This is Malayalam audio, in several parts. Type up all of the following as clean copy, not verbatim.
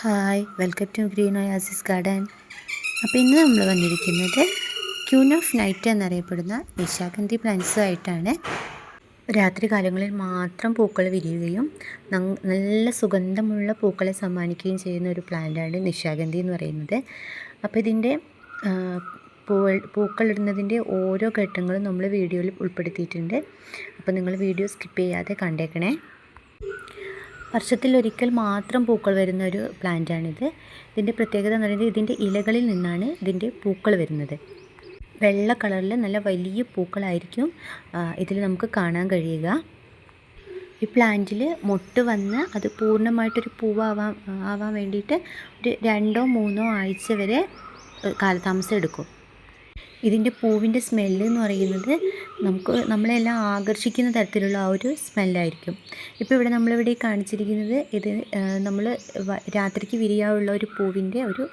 Hi, welcome to green oasis garden. അപ്പോൾ ഇന്ന് നമ്മൾ വന്നിരിക്കുന്നത് ക്യൂൻ ഓഫ് നൈറ്റ് എന്നറിയപ്പെടുന്ന നിശാഗന്ധി പ്ലാന്റ്സുമായിട്ടാണ്. രാത്രി കാലങ്ങളിൽ മാത്രം പൂക്കൾ വിരിയുകയും നല്ല സുഗന്ധമുള്ള പൂക്കളെ സമ്മാനിക്കുകയും ചെയ്യുന്ന ഒരു പ്ലാന്റാണ് നിശാഗന്ധി എന്ന് പറയുന്നത്. അപ്പോൾ ഇതിൻ്റെ പൂക്കളിടുന്നതിൻ്റെ ഓരോ ഘട്ടങ്ങളും നമ്മൾ വീഡിയോയിൽ ഉൾപ്പെടുത്തിയിട്ടുണ്ട്. അപ്പോൾ നിങ്ങൾ വീഡിയോ സ്കിപ്പ് ചെയ്യാതെ കണ്ടേക്കണേ. വർഷത്തിലൊരിക്കൽ മാത്രം പൂക്കൾ വരുന്ന ഒരു പ്ലാന്റാണിത്. ഇതിൻ്റെ പ്രത്യേകത എന്ന് പറയുന്നത് ഇതിൻ്റെ ഇലകളിൽ നിന്നാണ് ഇതിൻ്റെ പൂക്കൾ വരുന്നത്. വെള്ള കളറിൽ നല്ല വലിയ പൂക്കളായിരിക്കും ഇതിൽ നമുക്ക് കാണാൻ കഴിയുക. ഈ പ്ലാന്റിൽ മൊട്ട് വന്ന് അത് പൂർണ്ണമായിട്ടൊരു ആവാൻ വേണ്ടിയിട്ട് ഒരു 2-3 ആഴ്ച വരെ കാലതാമസം എടുക്കും. ഇതിൻ്റെ പൂവിൻ്റെ സ്മെല്ല് എന്ന് പറയുന്നത് നമ്മളെല്ലാം ആകർഷിക്കുന്ന തരത്തിലുള്ള ആ ഒരു സ്മെല്ലായിരിക്കും. ഇപ്പോൾ നമ്മളിവിടെ കാണിച്ചിരിക്കുന്നത് ഇത് നമ്മൾ രാത്രിക്ക് വിരിയാനുള്ള ഒരു പൂവിൻ്റെ ഒരു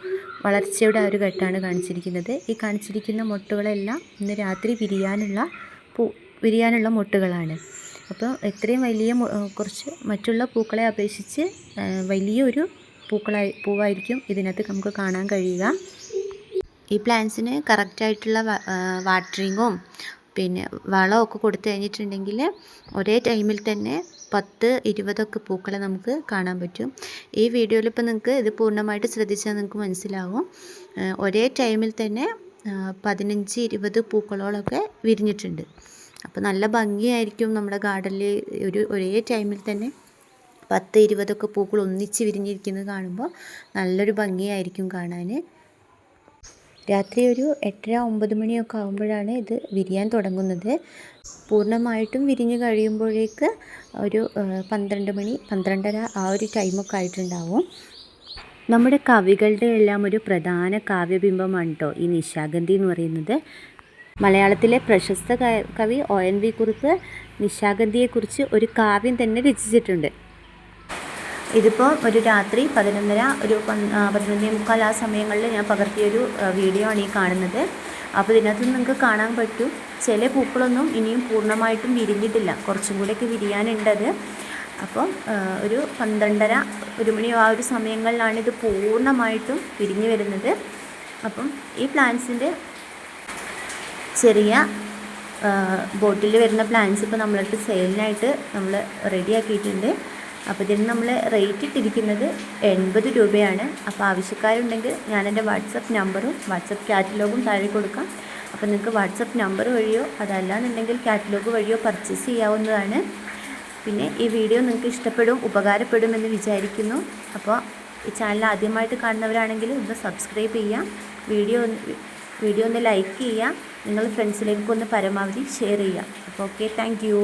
വളർച്ചയുടെ ആ ഒരു ഘട്ടമാണ് കാണിച്ചിരിക്കുന്നത്. ഈ കാണിച്ചിരിക്കുന്ന മൊട്ടുകളെല്ലാം ഇന്ന് രാത്രി വിരിയാനുള്ള മൊട്ടുകളാണ്. അപ്പോൾ എത്രയും വലിയ കുറച്ച് മറ്റുള്ള പൂക്കളെ അപേക്ഷിച്ച് വലിയൊരു പൂവായിരിക്കും ഇതിനകത്ത് നമുക്ക് കാണാൻ കഴിയുക. ഈ പ്ലാന്റ്സിന് കറക്റ്റായിട്ടുള്ള വാട്ടറിങ്ങും പിന്നെ വളമൊക്കെ കൊടുത്തു കഴിഞ്ഞിട്ടുണ്ടെങ്കിൽ ഒരേ ടൈമിൽ തന്നെ 10-20 പൂക്കളെ നമുക്ക് കാണാൻ പറ്റും. ഈ വീഡിയോയിൽ ഇപ്പോൾ നിങ്ങൾക്ക് ഇത് പൂർണ്ണമായിട്ട് ശ്രദ്ധിച്ചാൽ നിങ്ങൾക്ക് മനസ്സിലാവും. ഒരേ ടൈമിൽ തന്നെ 15-20 പൂക്കളോളൊക്കെ വിരിഞ്ഞിട്ടുണ്ട്. അപ്പോൾ നല്ല ഭംഗിയായിരിക്കും നമ്മുടെ ഗാർഡനിൽ ഒരേ ടൈമിൽ തന്നെ 10-20 പൂക്കൾ ഒന്നിച്ച് വിരിഞ്ഞിരിക്കുന്നത് കാണുമ്പോൾ നല്ലൊരു ഭംഗിയായിരിക്കും കാണാൻ. രാത്രി ഒരു 8-9 മണിയൊക്കെ ആകുമ്പോഴാണ് ഇത് വിരിയാൻ തുടങ്ങുന്നത്. പൂർണ്ണമായിട്ടും വിരിഞ്ഞ് കഴിയുമ്പോഴേക്ക് ഒരു 12 മണി 12:30 ആ ഒരു ടൈമൊക്കെ ആയിട്ടുണ്ടാവും. നമ്മുടെ കവികളുടെ എല്ലാം ഒരു പ്രധാന കാവ്യബിംബമാണ് കേട്ടോ ഈ നിശാഗന്ധി എന്ന് പറയുന്നത്. മലയാളത്തിലെ പ്രശസ്ത കവി ONV കുറുപ്പ് നിശാഗന്ധിയെക്കുറിച്ച് ഒരു കാവ്യം തന്നെ രചിച്ചിട്ടുണ്ട്. ഇതിപ്പോൾ ഒരു രാത്രി 11:30 ഒരു 11:45 ആ സമയങ്ങളിൽ ഞാൻ പകർത്തിയൊരു വീഡിയോ ആണ് ഈ കാണുന്നത്. അപ്പോൾ ഇതിനകത്ത് നിങ്ങൾക്ക് കാണാൻ പറ്റും ചില പൂക്കളൊന്നും ഇനിയും പൂർണ്ണമായിട്ടും വിരിഞ്ഞിട്ടില്ല, കുറച്ചും കൂടെയൊക്കെ വിരിയാനുണ്ടത്. അപ്പം ഒരു 12:30 1 മണി ആ ഒരു സമയങ്ങളിലാണ് ഇത് പൂർണ്ണമായിട്ടും വിരിഞ്ഞു വരുന്നത്. അപ്പം ഈ പ്ലാന്റ്സിൻ്റെ ചെറിയ ബോട്ടിൽ വരുന്ന പ്ലാന്റ്സ് ഇപ്പോൾ നമ്മളടുത്ത് സെയിലിനായിട്ട് നമ്മൾ റെഡിയാക്കിയിട്ടുണ്ട്. അപ്പോൾ ഇതിന് നമ്മൾ റേറ്റ് ഇട്ടിരിക്കുന്നത് 80 രൂപയാണ്. അപ്പോൾ ആവശ്യക്കാരുണ്ടെങ്കിൽ ഞാൻ എൻ്റെ വാട്സപ്പ് നമ്പറും വാട്സപ്പ് കാറ്റലോഗും താഴെ കൊടുക്കാം. അപ്പോൾ നിങ്ങൾക്ക് വാട്സപ്പ് നമ്പർ വഴിയോ അതല്ലാന്നുണ്ടെങ്കിൽ കാറ്റലോഗ് വഴിയോ പർച്ചേസ് ചെയ്യാവുന്നതാണ്. പിന്നെ ഈ വീഡിയോ നിങ്ങൾക്ക് ഉപകാരപ്പെടുമെന്ന് വിചാരിക്കുന്നു. അപ്പോൾ ഈ ചാനൽ ആദ്യമായിട്ട് കാണുന്നവരാണെങ്കിൽ ഒന്ന് സബ്സ്ക്രൈബ് ചെയ്യുക, വീഡിയോ ഒന്ന് ലൈക്ക് ചെയ്യുക, നിങ്ങൾ ഫ്രണ്ട്സിലേക്കൊന്ന് പരമാവധി ഷെയർ ചെയ്യുക. അപ്പോൾ ഓക്കെ, താങ്ക് യു.